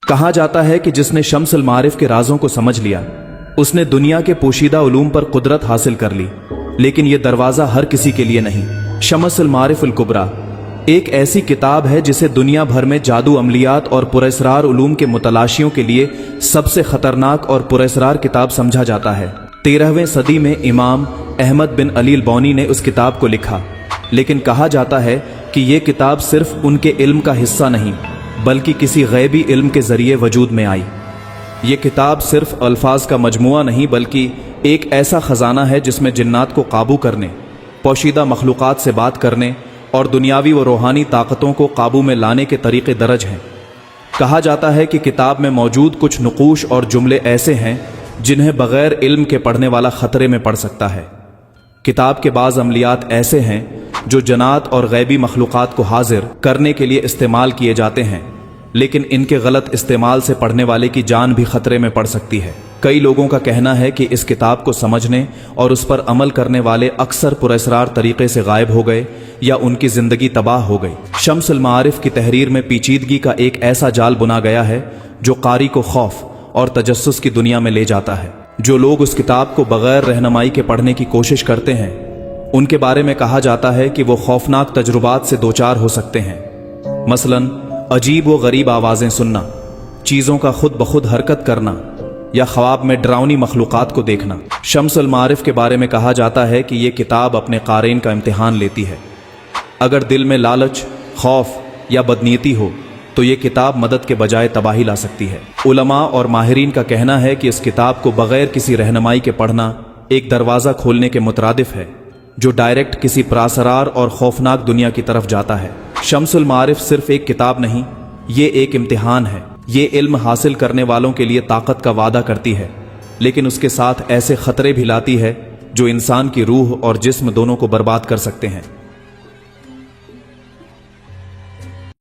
کہا جاتا ہے کہ جس نے شمس المعارف کے رازوں کو سمجھ لیا اس نے دنیا کے پوشیدہ علوم پر قدرت حاصل کر لی، لیکن یہ دروازہ ہر کسی کے لیے نہیں۔ شمس المعارف الکبریٰ ایک ایسی کتاب ہے جسے دنیا بھر میں جادو، عملیات اور پراسرار علوم کے متلاشیوں کے لیے سب سے خطرناک اور پراسرار کتاب سمجھا جاتا ہے۔ 13ویں صدی میں امام احمد بن علی البونی نے اس کتاب کو لکھا، لیکن کہا جاتا ہے کہ یہ کتاب صرف ان کے علم کا حصہ نہیں بلکہ کسی غیبی علم کے ذریعے وجود میں آئی۔ یہ کتاب صرف الفاظ کا مجموعہ نہیں بلکہ ایک ایسا خزانہ ہے جس میں جنات کو قابو کرنے، پوشیدہ مخلوقات سے بات کرنے اور دنیاوی و روحانی طاقتوں کو قابو میں لانے کے طریقے درج ہیں۔ کہا جاتا ہے کہ کتاب میں موجود کچھ نقوش اور جملے ایسے ہیں جنہیں بغیر علم کے پڑھنے والا خطرے میں پڑ سکتا ہے۔ کتاب کے بعض عملیات ایسے ہیں جو جنات اور غیبی مخلوقات کو حاضر کرنے کے لیے استعمال کیے جاتے ہیں، لیکن ان کے غلط استعمال سے پڑھنے والے کی جان بھی خطرے میں پڑ سکتی ہے۔ کئی لوگوں کا کہنا ہے کہ اس کتاب کو سمجھنے اور اس پر عمل کرنے والے اکثر پراسرار طریقے سے غائب ہو گئے یا ان کی زندگی تباہ ہو گئی۔ شمس المعارف کی تحریر میں پیچیدگی کا ایک ایسا جال بنا گیا ہے جو قاری کو خوف اور تجسس کی دنیا میں لے جاتا ہے۔ جو لوگ اس کتاب کو بغیر رہنمائی کے پڑھنے کی کوشش کرتے ہیں ان کے بارے میں کہا جاتا ہے کہ وہ خوفناک تجربات سے دوچار ہو سکتے ہیں، مثلاً عجیب و غریب آوازیں سننا، چیزوں کا خود بخود حرکت کرنا یا خواب میں ڈراؤنی مخلوقات کو دیکھنا۔ شمس المعارف کے بارے میں کہا جاتا ہے کہ یہ کتاب اپنے قارئین کا امتحان لیتی ہے۔ اگر دل میں لالچ، خوف یا بدنیتی ہو تو یہ کتاب مدد کے بجائے تباہی لا سکتی ہے۔ علماء اور ماہرین کا کہنا ہے کہ اس کتاب کو بغیر کسی رہنمائی کے پڑھنا ایک دروازہ کھولنے کے مترادف ہے جو ڈائریکٹ کسی پراسرار اور خوفناک دنیا کی طرف جاتا ہے۔ شمس المعارف صرف ایک کتاب نہیں، یہ ایک امتحان ہے۔ یہ علم حاصل کرنے والوں کے لیے طاقت کا وعدہ کرتی ہے، لیکن اس کے ساتھ ایسے خطرے بھی لاتی ہے جو انسان کی روح اور جسم دونوں کو برباد کر سکتے ہیں۔